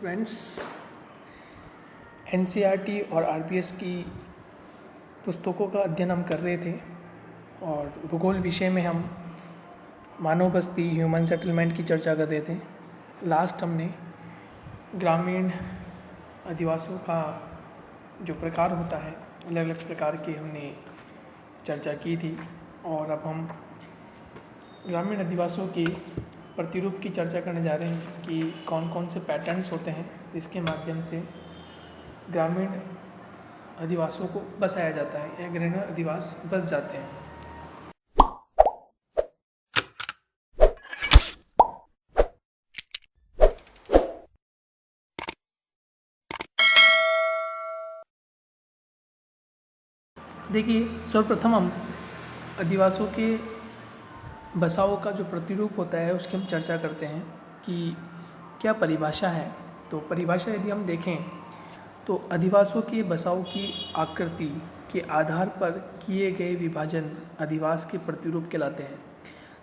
Friends, NCERT और RPS की पुस्तकों का अध्ययन हम कर रहे थे और भूगोल विषय में हम मानव बस्ती ह्यूमन सेटलमेंट की चर्चा कर रहे थे। लास्ट हमने ग्रामीण अधिवासियों का जो प्रकार होता है, अलग अलग प्रकार की हमने चर्चा की थी और अब हम ग्रामीण अधिवासियों के प्रतिरूप की चर्चा करने जा रहे हैं कि कौन कौन से पैटर्न्स होते हैं जिसके माध्यम से ग्रामीण अधिवासियों को बसाया जाता है या ग्रामीण अधिवास बस जाते हैं। देखिए, सर्वप्रथम हम अधिवासियों के बसाव का जो प्रतिरूप होता है उसकी हम चर्चा करते हैं कि क्या परिभाषा है। तो परिभाषा यदि हम देखें तो अधिवासियों के बसाव की आकृति के आधार पर किए गए विभाजन अधिवास के प्रतिरूप कहलाते हैं।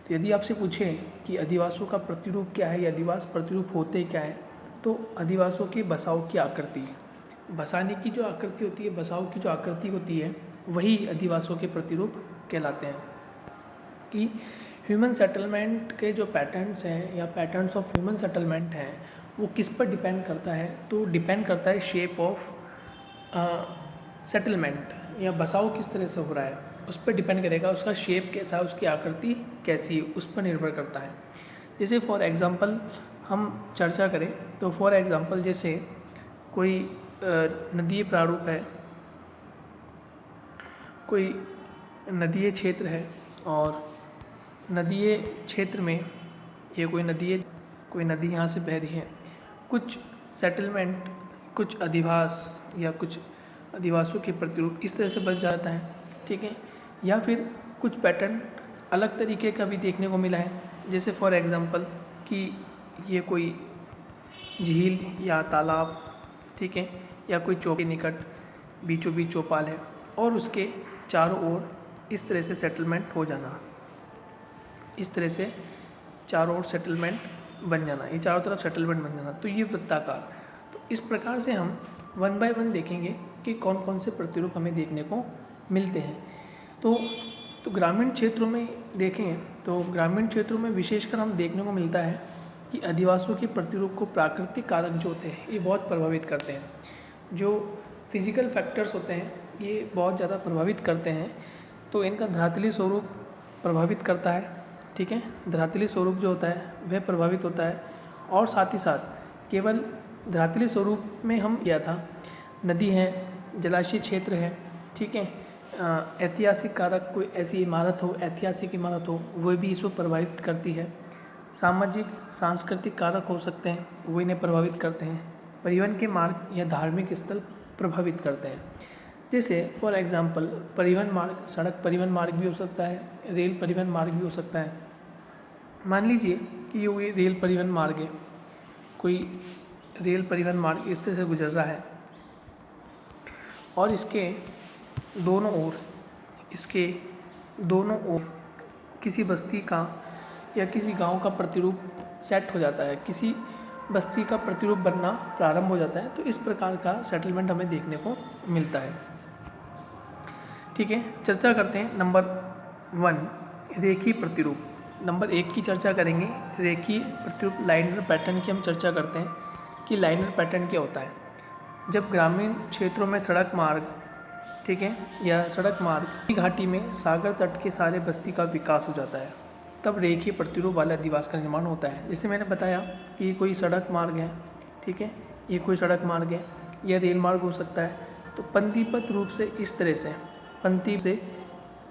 तो यदि आपसे पूछें कि अधिवासियों का प्रतिरूप क्या है या अधिवास प्रतिरूप होते क्या है, तो अधिवासियों के बसाव की आकृति, बसाने की जो आकृति होती है, बसाव की जो आकृति होती है, वही अधिवासियों के प्रतिरूप कहलाते हैं। कि ह्यूमन सेटलमेंट के जो पैटर्न्स हैं या पैटर्न्स ऑफ ह्यूमन सेटलमेंट हैं वो किस पर डिपेंड करता है, तो डिपेंड करता है शेप ऑफ सेटलमेंट या बसाव किस तरह से हो रहा है उस पर डिपेंड करेगा। उसका शेप कैसा है, उसकी आकृति कैसी है, उस पर निर्भर करता है। जैसे फॉर एग्ज़ाम्पल हम चर्चा करें तो फॉर एग्ज़ाम्पल जैसे कोई नदीय प्रारूप है, कोई नदीय क्षेत्र है और नदीय क्षेत्र में ये कोई नदी यहाँ से बह रही है, कुछ सेटलमेंट, कुछ अधिवास या कुछ अधिवासियों के प्रतिरूप इस तरह से बच जाता है, ठीक है। या फिर कुछ पैटर्न अलग तरीके का भी देखने को मिला है, जैसे फॉर एग्ज़ाम्पल कि ये कोई झील या तालाब, ठीक है, या कोई चौक के निकट बीचों बीच चौपाल है और उसके चारों ओर इस तरह से सेटलमेंट हो जाना, इस तरह से चारों ओर सेटलमेंट बन जाना, ये चारों तरफ सेटलमेंट बन जाना, तो ये वृत्ताकार। तो इस प्रकार से हम वन बाय वन देखेंगे कि कौन कौन से प्रतिरूप हमें देखने को मिलते हैं। तो ग्रामीण क्षेत्रों में देखें तो ग्रामीण क्षेत्रों में विशेषकर हम देखने को मिलता है कि अधिवासियों के प्रतिरूप को प्राकृतिक कारक जो होते हैं ये बहुत प्रभावित करते हैं। जो फिजिकल फैक्टर्स होते हैं ये बहुत ज़्यादा प्रभावित करते हैं। तो इनका धरातलीय स्वरूप प्रभावित करता है, ठीक है, धरातलीय स्वरूप जो होता है वह प्रभावित होता है। और साथ ही साथ केवल धरातलीय स्वरूप में हम किया था, नदी है, जलाशय क्षेत्र है, ठीक है, ऐतिहासिक कारक कोई ऐसी इमारत हो, ऐतिहासिक इमारत हो, वह भी इसको प्रभावित करती है। सामाजिक सांस्कृतिक कारक हो सकते हैं, वो इन्हें प्रभावित करते हैं। परिवहन के मार्ग या धार्मिक स्थल प्रभावित करते हैं। जैसे फॉर एग्ज़ाम्पल परिवहन मार्ग, सड़क परिवहन मार्ग भी हो सकता है, रेल परिवहन मार्ग भी हो सकता है। मान लीजिए कि ये रेल परिवहन मार्ग है, कोई रेल परिवहन मार्ग इस तरह से गुजर रहा है और इसके दोनों ओर किसी बस्ती का या किसी गांव का प्रतिरूप सेट हो जाता है, किसी बस्ती का प्रतिरूप बनना प्रारंभ हो जाता है। तो इस प्रकार का सेटलमेंट हमें देखने को मिलता है, ठीक है। चर्चा करते हैं नंबर 1 रेखीय प्रतिरूप। नंबर 1 की चर्चा करेंगे, रेखीय प्रतिरूप लाइनर पैटर्न की हम चर्चा करते हैं कि लाइनर पैटर्न क्या होता है। जब ग्रामीण क्षेत्रों में सड़क मार्ग, ठीक है, या सड़क मार्ग की घाटी में सागर तट के सारे बस्ती का विकास हो जाता है, तब रेखीय प्रतिरूप वाले अधिवास का निर्माण होता है। जैसे मैंने बताया कि ये कोई सड़क मार्ग है, ठीक है, ये कोई सड़क मार्ग है या रेल मार्ग हो सकता है। तो पंक्तिबद्ध रूप से इस तरह से पंक्ति से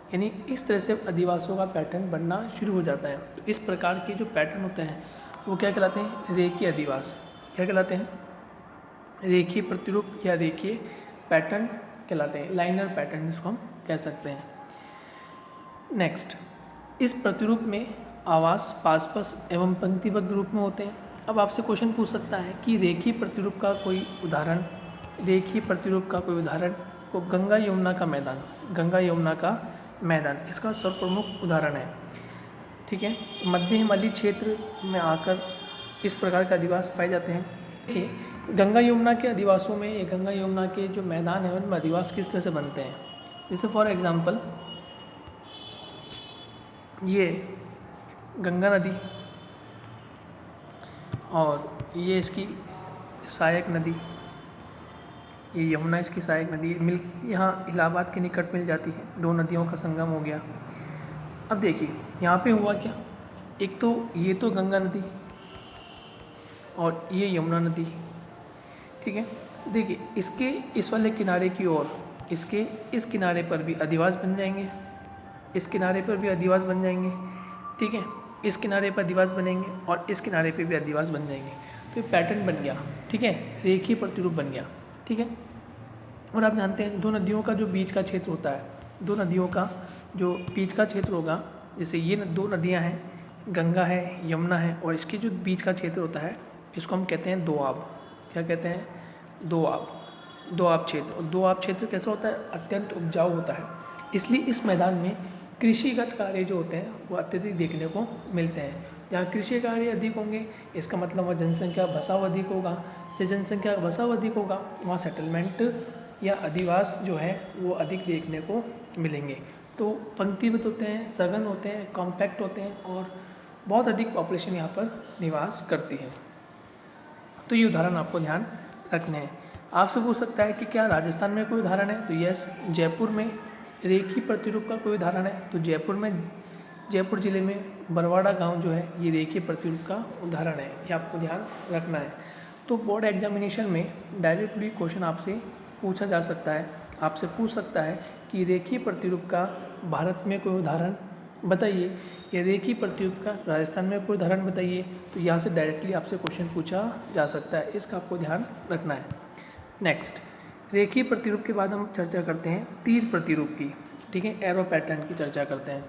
यानी इस तरह से अधिवासियों का पैटर्न बनना शुरू हो जाता है। तो इस प्रकार के जो पैटर्न होते हैं वो क्या कहलाते हैं, रेखीय अधिवास। क्या कहलाते हैं, रेखीय प्रतिरूप या रेखीय पैटर्न कहलाते हैं, लाइनर पैटर्न इसको हम कह सकते हैं। नेक्स्ट, इस प्रतिरूप में आवास पास एवं पंक्तिबद्ध रूप में होते हैं। अब आपसे क्वेश्चन पूछ सकता है कि रेखीय प्रतिरूप का कोई उदाहरण, को गंगा यमुना का मैदान इसका सर्वप्रमुख उदाहरण है, ठीक है। मध्य हिमालयी क्षेत्र में आकर इस प्रकार के अधिवास पाए जाते हैं। देखिए, गंगा यमुना के अधिवासों में, ये गंगा यमुना के जो मैदान हैं उनमें अधिवास किस तरह से बनते हैं। जैसे फॉर एग्जांपल ये गंगा नदी और ये इसकी सहायक नदी, ये यमुना इसकी सहायक नदी मिल यहाँ इलाहाबाद के निकट मिल जाती है, दो नदियों का संगम हो गया। अब देखिए यहाँ पे हुआ क्या, एक तो ये तो गंगा नदी और ये यमुना नदी, ठीक है। देखिए इसके इस वाले किनारे की ओर, इसके इस किनारे पर भी अधिवास बन जाएंगे, इस किनारे पर भी अधिवास बन जाएंगे, ठीक है। इस किनारे पर अधिवास बनेंगे और इस किनारे पे भी अधिवास बन जाएंगे। तो ये पैटर्न बन गया, ठीक है, रेखीय प्रतिरूप बन गया, ठीक है। और आप जानते हैं दो नदियों का जो बीच का क्षेत्र होता है, दो नदियों का जो बीच का क्षेत्र होगा, जैसे ये दो नदियाँ हैं, गंगा है, यमुना है, और इसके जो बीच का क्षेत्र होता है इसको हम कहते हैं दोआब। क्या कहते हैं? दोआब। दोआब क्षेत्र। और दोआब क्षेत्र कैसा होता है? अत्यंत उपजाऊ होता है। इसलिए इस मैदान में कृषिगत कार्य जो होते हैं वो अत्यधिक देखने को मिलते हैं। जहाँ कृषि कार्य अधिक होंगे इसका मतलब वहाँ जनसंख्या बसाव अधिक होगा। जहाँ जनसंख्या का बसाव अधिक होगा वहाँ सेटलमेंट या अधिवास जो है वो अधिक देखने को मिलेंगे। तो पंक्तिबद्ध होते हैं, सघन होते हैं, कॉम्पैक्ट होते हैं और बहुत अधिक पॉपुलेशन यहाँ पर निवास करती है। तो ये उदाहरण आपको ध्यान रखने हैं। आपसे पूछ सकता है कि क्या राजस्थान में कोई उदाहरण है? तो यस, जयपुर में रेखीय प्रतिरूप का कोई उदाहरण है। तो जयपुर ज़िले में बरवाड़ा गांव जो है ये रेखीय प्रतिरूप का उदाहरण है, ये आपको ध्यान रखना है। तो बोर्ड एग्जामिनेशन में डायरेक्टली क्वेश्चन आपसे पूछा जा सकता है, आपसे पूछ सकता है कि रेखीय प्रतिरूप का भारत में कोई उदाहरण बताइए, या रेखीय प्रतिरूप का राजस्थान में कोई उदाहरण बताइए। तो यहाँ से डायरेक्टली आपसे क्वेश्चन पूछा जा सकता है, इसका आपको ध्यान रखना है। नेक्स्ट, रेखीय प्रतिरूप के बाद हम चर्चा करते हैं तीर प्रतिरूप की, ठीक है, एरो पैटर्न की चर्चा करते हैं।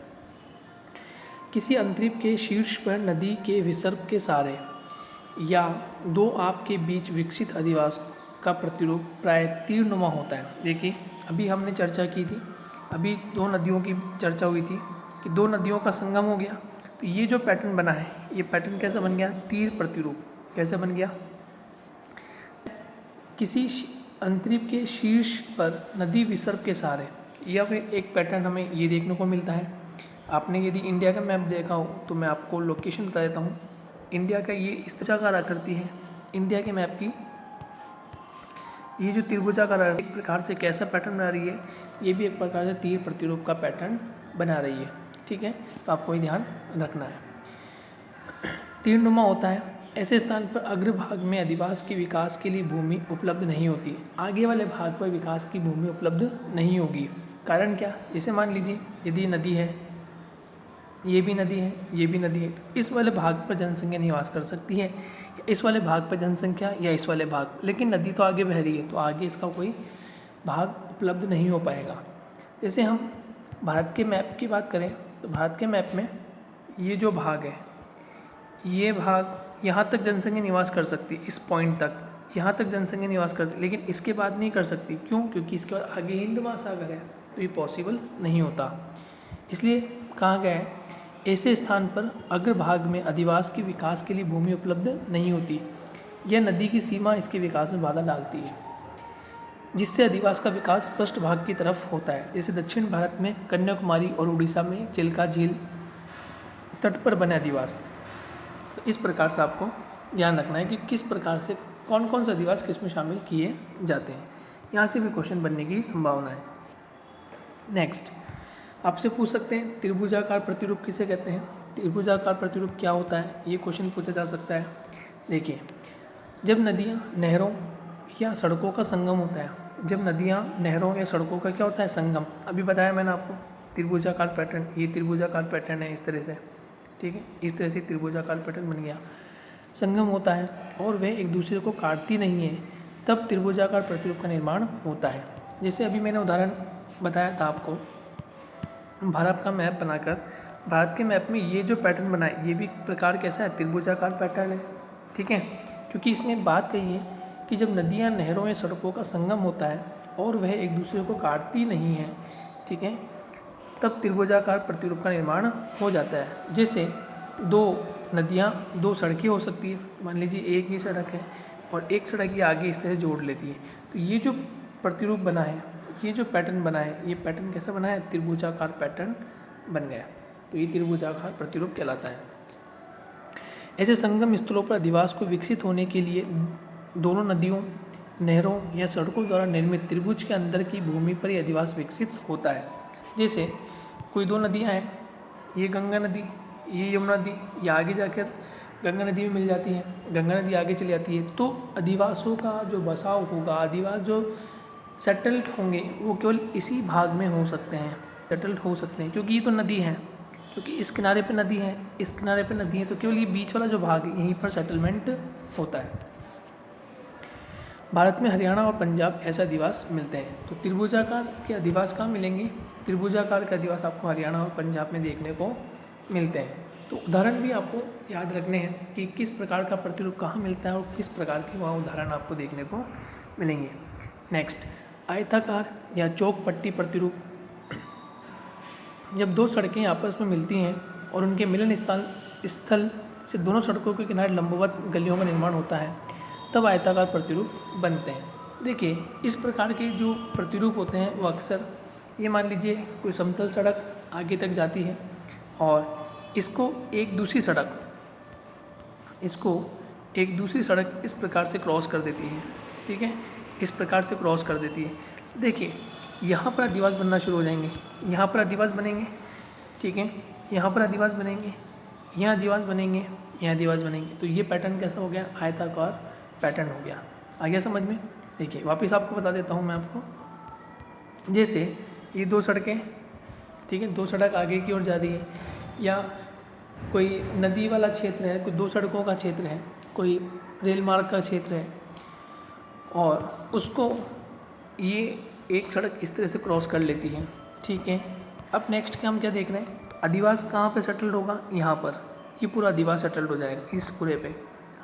किसी अंतरिप के शीर्ष पर नदी के विसर्ग के सहारे या दो आप के बीच विकसित अधिवास का प्रतिरूप प्राय तीरनुमा होता है। देखिए अभी हमने चर्चा की थी, अभी दो नदियों की चर्चा हुई थी कि दो नदियों का संगम हो गया, तो ये जो पैटर्न बना है ये पैटर्न कैसा बन गया? तीर प्रतिरूप। कैसे बन गया? किसी अंतरिप के शीर्ष पर नदी विसर्ग के सहारे, या फिर एक पैटर्न हमें ये देखने को मिलता है। आपने यदि इंडिया का मैप देखा हो तो मैं आपको लोकेशन बता देता हूँ। इंडिया का ये इस तरह आकृति है, इंडिया के मैप की ये जो त्रिभुजाकार एक प्रकार से कैसा पैटर्न बना रही है, ये भी एक प्रकार से तीर प्रतिरूप का पैटर्न बना रही है, ठीक है। तो आपको ये ध्यान रखना है। तीरनुमा होता है, ऐसे स्थान पर अग्रभाग में अधिवास के विकास के लिए भूमि उपलब्ध नहीं होती, आगे वाले भाग पर विकास की भूमि उपलब्ध नहीं होगी। कारण क्या? जैसे मान लीजिए यदि नदी है, ये भी नदी है, ये भी नदी है, तो इस वाले भाग पर जनसंख्या निवास कर सकती है, इस वाले भाग पर जनसंख्या या इस वाले भाग, लेकिन नदी तो आगे बह रही है तो आगे इसका कोई भाग उपलब्ध नहीं हो पाएगा। जैसे हम भारत के मैप की बात करें तो भारत के मैप में ये जो भाग है, ये भाग यहाँ तक जनसंख्या निवास कर सकती है, इस पॉइंट तक यहाँ तक जनसंख्या निवास करती, लेकिन इसके बाद नहीं कर सकती। क्यों? क्योंकि इसके बाद आगे हिंद महासागर है, तो ये पॉसिबल नहीं होता। इसलिए कहा गया है ऐसे स्थान पर अग्रभाग में अधिवास के विकास के लिए भूमि उपलब्ध नहीं होती। यह नदी की सीमा इसके विकास में बाधा डालती है, जिससे अधिवास का विकास पृष्ठभाग की तरफ होता है। जैसे दक्षिण भारत में कन्याकुमारी और उड़ीसा में चिल्का झील तट पर बने अधिवास। तो इस प्रकार से आपको ध्यान रखना है कि किस प्रकार से कौन कौन से अधिवास किस में शामिल किए जाते हैं। यहाँ से भी क्वेश्चन बनने की संभावना है। नेक्स्ट, आपसे पूछ सकते हैं त्रिभुजाकार प्रतिरूप किसे कहते हैं? त्रिभुजाकार प्रतिरूप क्या होता है, ये क्वेश्चन पूछा जा सकता है। देखिए, जब नदियाँ नहरों या सड़कों का संगम होता है, जब नदियाँ नहरों या सड़कों का क्या होता है? संगम। अभी बताया मैंने आपको त्रिभुजाकार पैटर्न, ये त्रिभुजाकार पैटर्न है इस तरह से, ठीक है, इस तरह से त्रिभुजाकार पैटर्न बन गया। संगम होता है और वे एक दूसरे को काटती नहीं है, तब त्रिभुजाकार प्रतिरूप का निर्माण होता है। जैसे अभी मैंने उदाहरण बताया था आपको, भारत का मैप बनाकर, भारत के मैप में ये जो पैटर्न बना है ये भी प्रकार कैसा है? त्रिभुजाकार पैटर्न है, ठीक है। क्योंकि इसमें बात कही है कि जब नदियाँ नहरों या सड़कों का संगम होता है और वह एक दूसरे को काटती नहीं है, ठीक है, तब त्रिभुजाकार प्रतिरूप का निर्माण हो जाता है। जैसे दो नदियाँ, दो सड़कें हो सकती है। मान लीजिए एक ही सड़क है, और एक सड़क ये आगे इस तरह से जोड़ लेती है। तो ये जो प्रतिरूप बना है, ये जो पैटर्न बना है, ये पैटर्न कैसा बना है? त्रिभुजाकार पैटर्न बन गया। तो ये त्रिभुजाकार प्रतिरूप कहलाता है। ऐसे संगम स्थलों पर अधिवास को विकसित होने के लिए दोनों नदियों, नहरों या सड़कों द्वारा निर्मित त्रिभुज के अंदर की भूमि पर यह अधिवास विकसित होता है। जैसे कोई दो नदियाँ हैं, ये गंगा नदी, ये यमुना नदी, ये आगे जाकर गंगा नदी में मिल जाती है, गंगा नदी आगे चली जाती है, तो अधिवासों का जो बसाव होगा, अधिवास जो सेटल्ड होंगे वो केवल इसी भाग में हो सकते हैं, सेटल्ड हो सकते हैं, क्योंकि ये तो नदी है, क्योंकि इस किनारे पे नदी है, इस किनारे पे नदी है, तो केवल ये बीच वाला जो भाग है यहीं पर सेटलमेंट होता है। भारत में हरियाणा और पंजाब ऐसे अधिवास मिलते हैं। तो त्रिभुजाकार के अधिवास कहाँ मिलेंगे? त्रिभुजाकार के अधिवास आपको हरियाणा और पंजाब में देखने को मिलते हैं। तो उदाहरण भी आपको याद रखने हैं कि किस प्रकार का प्रतिरूप कहाँ मिलता है और किस प्रकार के वहाँ उदाहरण आपको देखने को मिलेंगे। नेक्स्ट, आयताकार या चौक पट्टी प्रतिरूप। जब दो सड़कें आपस में मिलती हैं और उनके मिलन स्थल से दोनों सड़कों के किनारे लंबवत गलियों का निर्माण होता है, तब आयताकार प्रतिरूप बनते हैं। देखिए, इस प्रकार के जो प्रतिरूप होते हैं वो अक्सर, ये मान लीजिए कोई समतल सड़क आगे तक जाती है और इसको एक दूसरी सड़क इस प्रकार से क्रॉस कर देती है, ठीक है, इस प्रकार से क्रॉस कर देती है। देखिए, यहाँ पर अधिवास बनना शुरू हो जाएंगे, यहाँ पर अधिवास बनेंगे, ठीक है, यहाँ पर अधिवास बनेंगे, यहाँ अधिवास बनेंगे, यहाँ अधिवास बनेंगे। तो ये पैटर्न कैसा हो गया? आयताकार पैटर्न हो गया। आ गया समझ में? देखिए, वापस आपको बता देता हूँ मैं आपको। जैसे ये दो सड़कें, ठीक है, दो सड़क आगे की ओर जा रही है, या कोई नदी वाला क्षेत्र है, कोई दो सड़कों का क्षेत्र है, कोई रेल मार्ग का क्षेत्र है, और उसको ये एक सड़क इस तरह से क्रॉस कर लेती है, ठीक है। अब नेक्स्ट हम क्या देख रहे हैं? अधिवास कहाँ पे सेटल्ड होगा? यहाँ पर। ये पूरा अधिवास सेटल्ड हो जाएगा इस पूरे पे।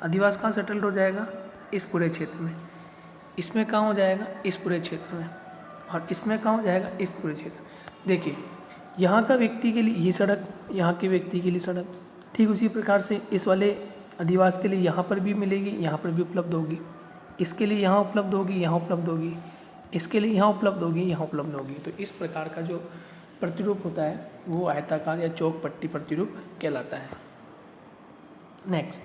अधिवास कहाँ सेटल्ड हो जाएगा? इस पूरे क्षेत्र में। इसमें कहाँ हो जाएगा? इस पूरे क्षेत्र में। और इसमें कहाँ हो जाएगा? इस पूरे क्षेत्र। देखिए, यहाँ का व्यक्ति के लिए ये सड़क, यहाँ के व्यक्ति के लिए सड़क, ठीक उसी प्रकार से इस वाले अधिवास के लिए यहाँ पर भी मिलेगी, यहाँ पर भी उपलब्ध होगी, इसके लिए यहाँ उपलब्ध होगी, यहाँ उपलब्ध होगी, इसके लिए यहाँ उपलब्ध होगी, यहाँ उपलब्ध होगी। तो इस प्रकार का जो प्रतिरूप होता है वो आयताकार या चौक पट्टी प्रतिरूप कहलाता है। नेक्स्ट,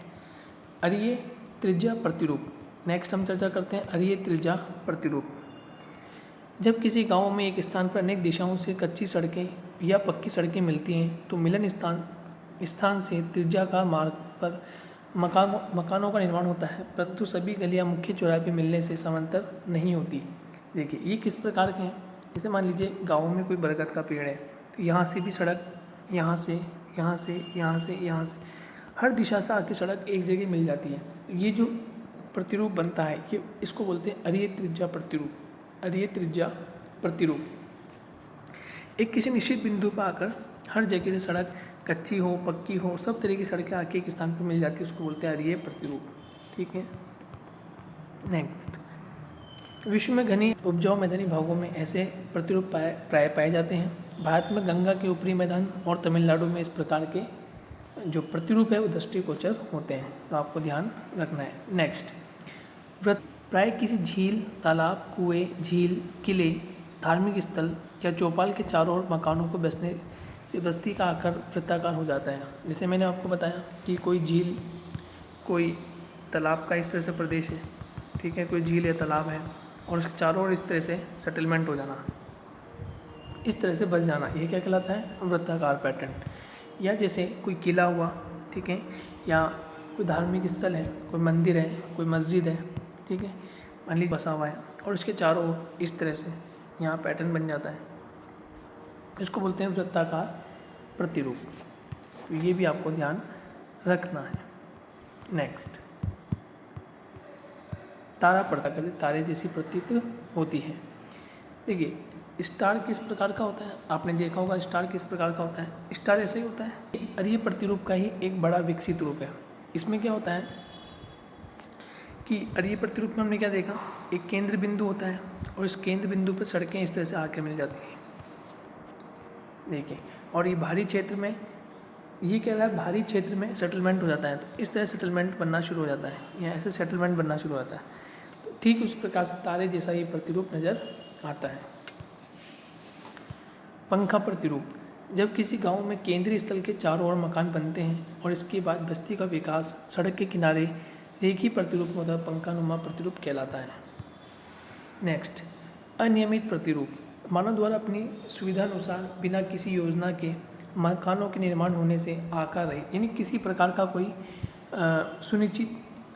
अरीय त्रिज्या प्रतिरूप। नेक्स्ट हम चर्चा करते हैं अरीय त्रिज्या प्रतिरूप। जब किसी गांव में एक स्थान पर अनेक दिशाओं से कच्ची सड़कें या पक्की सड़कें मिलती हैं, तो मिलन स्थान से त्रिज्याकार मार्ग पर मकानों का निर्माण होता है, परंतु सभी गलियां मुख्य चौराहे पर मिलने से समांतर नहीं होती। देखिए, ये किस प्रकार के हैं? जैसे मान लीजिए गाँव में कोई बरगद का पेड़ है, तो यहाँ से भी सड़क, यहाँ से, यहाँ से, यहाँ से, यहाँ से, हर दिशा से आके सड़क एक जगह मिल जाती है। ये जो प्रतिरूप बनता है, ये इसको बोलते हैं अरीय त्रिज्या प्रतिरूप। अरीय त्रिज्या प्रतिरूप एक किसी निश्चित बिंदु पर आकर हर जगह से सड़क कच्ची हो, पक्की हो, सब तरह की सड़कें आके एक स्थान पर मिल जाती है, उसको बोलते हैं अरीय प्रतिरूप, ठीक है। नेक्स्ट, विश्व में घनी उपजाऊ मैदानी भागों में ऐसे प्रतिरूप प्राय पाए जाते हैं। भारत में गंगा के ऊपरी मैदान और तमिलनाडु में इस प्रकार के जो प्रतिरूप है वो दृष्टिगोचर होते हैं, तो आपको ध्यान रखना है। नेक्स्ट, वृत्त प्राय किसी झील, तालाब, कुएं, झील, किले, धार्मिक स्थल या चौपाल के चारों ओर मकानों को बसने से बस्ती का आकार वृत्ताकार हो जाता है। जैसे मैंने आपको बताया कि कोई झील, कोई तालाब का इस तरह से प्रदेश है, ठीक है, कोई झील या तालाब है और उसके चारों ओर इस तरह से सेटलमेंट हो जाना, इस तरह से बस जाना, ये क्या कहलाता है? वृत्ताकार पैटर्न। या जैसे कोई किला हुआ, ठीक है, या कोई धार्मिक स्थल है, कोई मंदिर है, कोई मस्जिद है, ठीक है, मान लीजिए बसा हुआ है और उसके चारों ओर इस तरह से यहाँ पैटर्न बन जाता है, इसको बोलते हैं वृत्ताकार प्रतिरूप। तो ये भी आपको ध्यान रखना है। नेक्स्ट, तारा प्रकृति तारे जैसी प्रतीत होती है। देखिए, स्टार किस प्रकार का होता है? आपने देखा होगा स्टार किस प्रकार का होता है। स्टार ऐसे ही होता है, अरीय प्रतिरूप का ही एक बड़ा विकसित रूप है। इसमें क्या होता है कि अरीय प्रतिरूप में हमने क्या देखा, एक केंद्र बिंदु होता है और इस केंद्र बिंदु पर सड़कें इस तरह से आके मिल जाती हैं, देखिए, और ये बाहरी क्षेत्र में ये कह रहा है भारी क्षेत्र में सेटलमेंट हो जाता है, तो इस तरह सेटलमेंट बनना शुरू हो जाता है या ऐसे सेटलमेंट बनना शुरू हो जाता है। तो ठीक उसी प्रकार से तारे जैसा ये प्रतिरूप नज़र आता है। पंखा प्रतिरूप, जब किसी गांव में केंद्रीय स्थल के चारों ओर मकान बनते हैं और इसके बाद बस्ती का विकास सड़क के किनारे एक ही प्रतिरूप में होता है, पंखानुमा प्रतिरूप कहलाता है। नेक्स्ट, अनियमित प्रतिरूप, मानव द्वारा अपनी सुविधानुसार बिना किसी योजना के मकानों के निर्माण होने से आकार रहित, यानी किसी प्रकार का कोई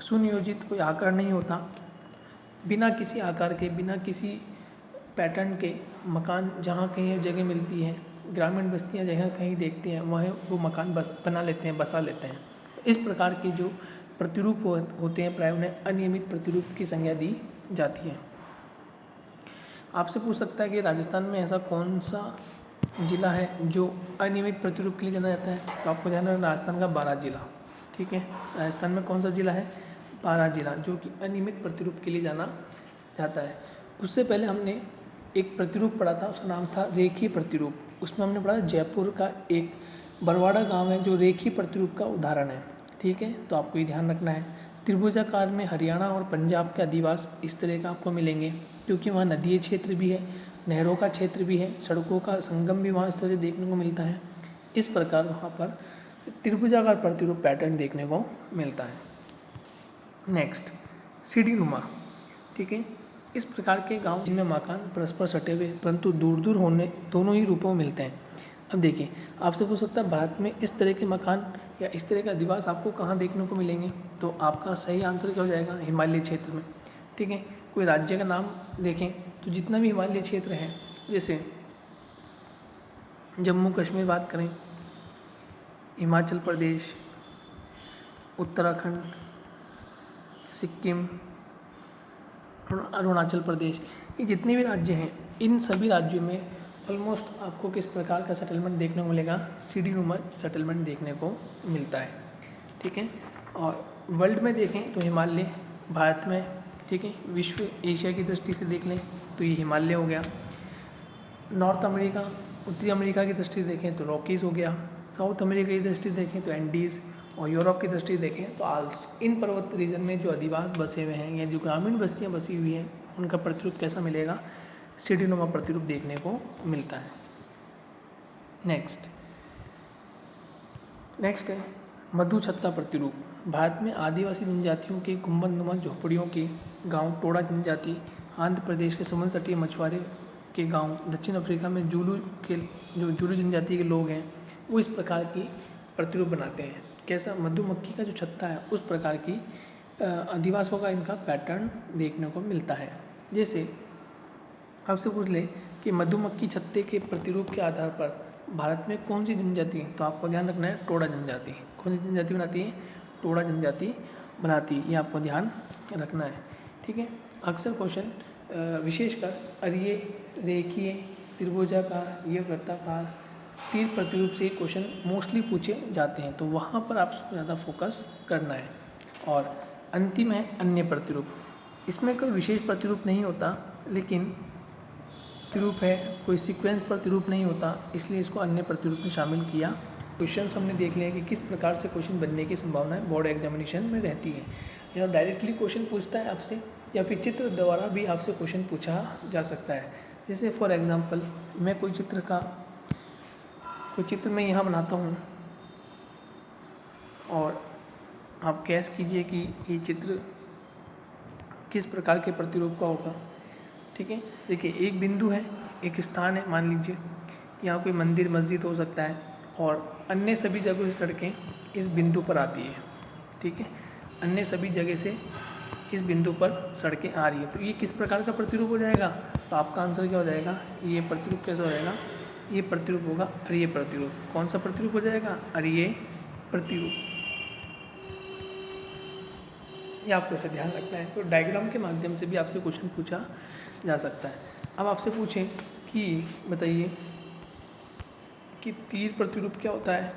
सुनियोजित कोई आकार नहीं होता, बिना किसी आकार के, बिना किसी पैटर्न के मकान जहाँ कहीं जगह मिलती है, ग्रामीण बस्तियाँ जगह कहीं देखते हैं वहाँ वो मकान बना लेते हैं, बसा लेते हैं। इस प्रकार के जो प्रतिरूप होते हैं प्राय उन्हें अनियमित प्रतिरूप की संज्ञा दी जाती है। आपसे पूछ सकता है कि राजस्थान में ऐसा कौन सा जिला है जो अनियमित प्रतिरूप के लिए जाना जाता है, तो आपको ध्यान रखना राजस्थान का बारां जिला। ठीक है, राजस्थान में कौन सा जिला है, बारां जिला, जो कि अनियमित प्रतिरूप के लिए जाना जाता है। उससे पहले हमने एक प्रतिरूप पढ़ा था, उसका नाम था रेखीय प्रतिरूप। उसमें हमने पढ़ा जयपुर का एक बरवाड़ा गांव है जो रेखीय प्रतिरूप का उदाहरण है। ठीक है, तो आपको ये ध्यान रखना है। त्रिभुजाकार में हरियाणा और पंजाब के आदिवास इस तरह का आपको मिलेंगे, क्योंकि वहाँ नदीय क्षेत्र भी है, नहरों का क्षेत्र भी है, सड़कों का संगम भी वहाँ इस तरह से देखने को मिलता है। इस प्रकार वहाँ पर त्रिभुजाकार प्रतिरूप पैटर्न देखने को मिलता है। नेक्स्ट, सीढ़ीनुमा। ठीक है, इस प्रकार के गांव जिनमें मकान परस्पर सटे हुए परंतु दूर दूर होने दोनों ही रूपों में मिलते हैं। अब देखिए, आपसे पूछ सकता है भारत में इस तरह के मकान या इस तरह का अधिवास आपको कहाँ देखने को मिलेंगे, तो आपका सही आंसर क्या हो जाएगा, हिमालय क्षेत्र में। ठीक है, कोई राज्य का नाम देखें तो जितना भी हिमालय क्षेत्र है, जैसे जम्मू कश्मीर बात करें, हिमाचल प्रदेश, उत्तराखंड, सिक्किम, अरुणाचल प्रदेश, ये जितने भी राज्य हैं, इन सभी राज्यों में ऑलमोस्ट आपको किस प्रकार का सेटलमेंट देखने को मिलेगा, सीढ़ीनुमा सेटलमेंट देखने को मिलता है। ठीक है, और वर्ल्ड में देखें तो हिमालय भारत में, ठीक है, विश्व एशिया की दृष्टि से देख लें तो ये हिमालय हो गया। नॉर्थ अमेरिका, उत्तरी अमेरिका की दृष्टि से देखें तो रॉकीज़ हो गया। साउथ अमेरिका की दृष्टि से देखें तो एंडीज़, और यूरोप की दृष्टि से देखें तो आल्प्स। इन पर्वत रीजन में जो अधिवास बसे हुए हैं या जो ग्रामीण बस्तियां बसी हुई हैं, उनका प्रतिरूप कैसा मिलेगा, सीढ़ीनुमा प्रतिरूप देखने को मिलता है। नेक्स्ट है मधुछत्ता प्रतिरूप। भारत में आदिवासी जनजातियों के गुंबदनुमा झोपड़ियों के गांव टोडा जनजाति, आंध्र प्रदेश के समुद्र तटीय मछुआरे के गांव, दक्षिण अफ्रीका में जुलू जनजाति के लोग हैं, वो इस प्रकार की प्रतिरूप बनाते हैं। कैसा, मधुमक्खी का जो छत्ता है उस प्रकार की अधिवासों का इनका पैटर्न देखने को मिलता है। जैसे आपसे पूछ ले कि मधुमक्खी छत्ते के प्रतिरूप के आधार पर भारत में कौन सी जनजाति है, तो आपको ध्यान रखना है टोडा जनजाति। कौन सी जनजाति बनाती है, टोडा जनजाति बनाती है, ये आपको ध्यान रखना है। ठीक है, अक्सर क्वेश्चन विशेषकर अरीय, रेखीय, त्रिभुजाकार, ये वृत्ताकार, तीर प्रतिरूप से क्वेश्चन मोस्टली पूछे जाते हैं, तो वहाँ पर आपको ज़्यादा फोकस करना है। और अंतिम है अन्य प्रतिरूप। इसमें कोई विशेष प्रतिरूप नहीं होता, लेकिन प्रतिरूप है, कोई सीक्वेंस प्रतिरूप नहीं होता, इसलिए इसको अन्य प्रतिरूप में शामिल किया। क्वेश्चंस हमने देख लिया कि किस प्रकार से क्वेश्चन बनने की संभावनाएं बोर्ड एग्जामिनेशन में रहती है। या डायरेक्टली क्वेश्चन पूछता है आपसे, या फिर चित्र द्वारा भी आपसे क्वेश्चन पूछा जा सकता है। जैसे फॉर एग्जांपल मैं कोई चित्र मैं यहाँ बनाता हूँ और आप गैस कीजिए कि ये चित्र किस प्रकार के प्रतिरूप का होगा। ठीक है, देखिए एक बिंदु है, एक स्थान है, मान लीजिए यहाँ कोई मंदिर मस्जिद हो सकता है, और अन्य सभी जगहों से सड़कें इस बिंदु पर आती है। ठीक है, अन्य सभी जगह से इस बिंदु पर सड़कें आ रही है, तो ये किस प्रकार का प्रतिरूप हो जाएगा, तो आपका आंसर क्या हो जाएगा, ये प्रतिरूप कैसा हो जाएगा, ये प्रतिरूप होगा अरीय प्रतिरूप। कौन सा प्रतिरूप हो जाएगा, अरीय प्रतिरूप। ये आपको ऐसे ध्यान रखना है। तो डायग्राम के माध्यम से भी आपसे क्वेश्चन पूछा जा सकता है। अब आपसे पूछें कि बताइए कि तीर प्रतिरूप क्या होता है,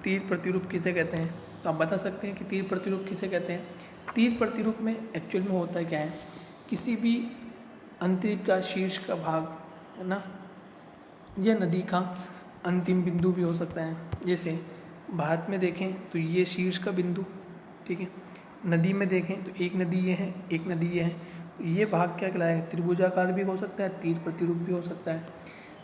तीर प्रतिरूप किसे कहते हैं, तो आप बता सकते हैं कि तीर प्रतिरूप किसे कहते हैं। तीर प्रतिरूप में एक्चुअल में होता क्या है, किसी भी अंतरिक्ष का शीर्ष का भाग है ना, या नदी का अंतिम बिंदु भी हो सकता है। जैसे भारत में देखें तो ये शीर्ष का बिंदु, ठीक है। नदी में देखें तो एक नदी ये है, एक नदी ये है। ये भाग क्या कहलाएगा, त्रिभुजाकार भी हो सकता है, तीर प्रतिरूप भी हो सकता है।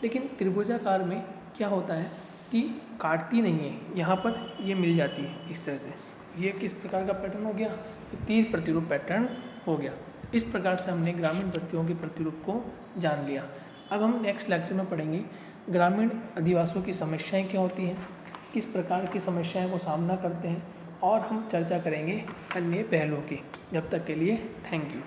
लेकिन त्रिभुजाकार में क्या होता है कि काटती नहीं है, यहाँ पर ये मिल जाती है इस तरह से। ये किस प्रकार का पैटर्न हो गया, तीर प्रतिरूप पैटर्न हो गया। इस प्रकार से हमने ग्रामीण बस्तियों के प्रतिरूप को जान लिया। अब हम नेक्स्ट लेक्चर में पढ़ेंगे ग्रामीण अधिवासियों की समस्याएं क्या होती हैं, किस प्रकार की समस्याएं वो सामना करते हैं, और हम चर्चा करेंगे अन्य पहलुओं की। जब तक के लिए थैंक यू।